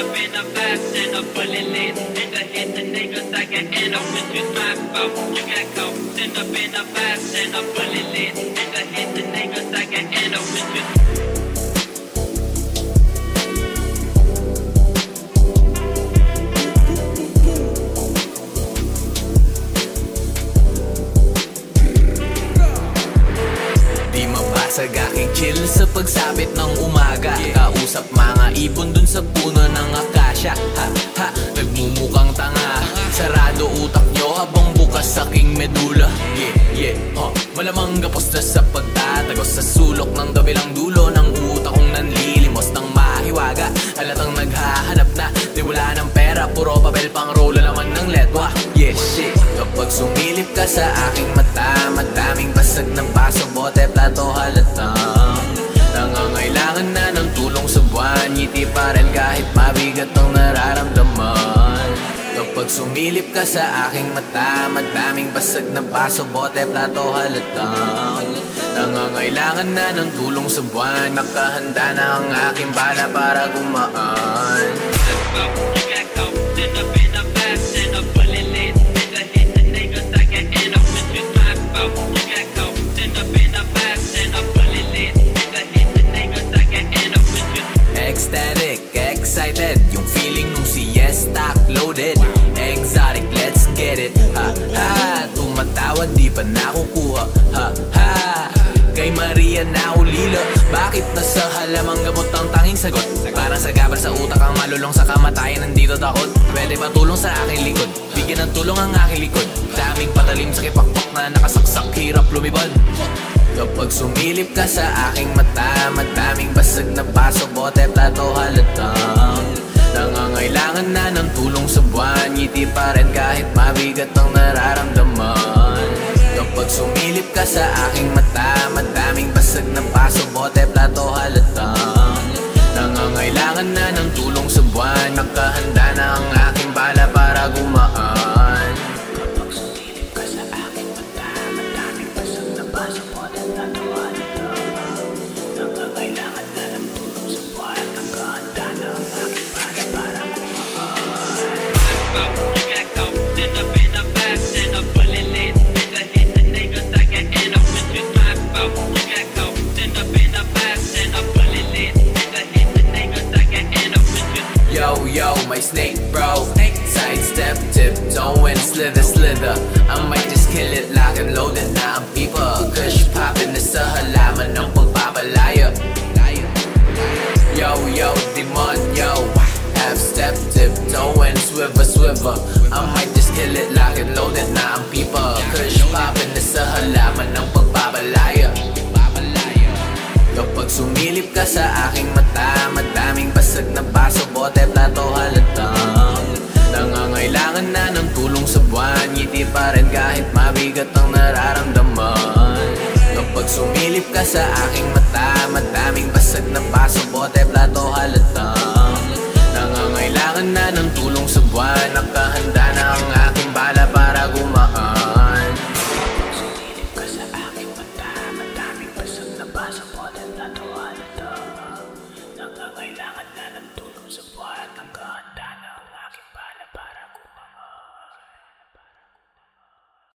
up in a fast and I'm pulling in. And I hit the niggas I can end up with you smack about. You got coke, stand up in a fast and I'm pulling in. And I hit the niggas I can end up with you. Sa aking chill sa pagsapit ng umaga, kausap mga ibon dun sa puno ng akasya. Ha ha, nagmumukhang tanga, sarado utak nyo habang bukas aking medula. Yeah, malamang gapos na sa pagtatagos sa sulok ng kabilang dulo ng utak kong nanlilimos ng mahiwaga. Halatang naghahanap na, di wala ng pera, puro papel pang rola naman ng letwa. Yeah, shit, kapag sumilip ka sa aking mata, madaming basag ng paso, bote, plato, halatang nangangailangan na ng tulong sa buwan. Ngiti pa rin kahit mabigat ang nararamdaman. Kapag sumilip ka sa aking mata, madaming basag ng paso, bote, plato, halatang nangangailangan na ng tulong sa buwan. Nakahanda na ang aking bala para gumaan. Ecstatic, excited, yung feeling nung siesta loaded. Exotic, let's get it. Ha ha, tumatawad di pa nakukuha. Ha ha, kay Maria na ulila. Bakit nasa halamang gamot ang tanging sagot? Parang sa gabal sa utak ang malulong sa kamatayan, nandito takot. Pwede ba tulong sa aking likod? Bigyan ng tulong ang aking likod. Daming patalim sa kipakpak na nakasaksak, hirap lumibad. Kapag sumilip ka sa aking mata, madaming basag na paso, bote, plato, halatang nangangailangan na ng tulong sa buwan. Ngiti pa rin kahit mabigat ang nararamdaman. Kapag sumilip ka sa aking mata, madaming basag na paso, bote, plato, halatang nangangailangan na ng tulong sa buwan. Nakahanda na ang aking bala para gumaan. Kapag sumilip ka sa aking mata, madaming basag na paso, bote, plato, halatang nangangailangan na ng tulong sa buwan. Nakahanda na ang aking bala para gumaan. Yo, my snake bro, sidestep, tiptoe and slither. I might just kill it, lock and load it. Na ang people, kush poppin' na sa halaman ng pagpapalaya. Yo, demonyo, half step, tiptoe and swiver. I might just kill it, lock and load it. Na ang people, kush poppin' na sa halaman ng pagpapalaya. Kapag sumilip ka sa aking mata, madaming basag na paso, bote, plato, halatang nangangailangan na ng tulong sa buwan. Ngiti pa rin kahit mabigat ang nararamdaman. Kapag sumilip ka sa aking mata, madaming basag na paso, bote, plato, halatang nangangailangan na ng tulong sa buwan. Nakahanda na ang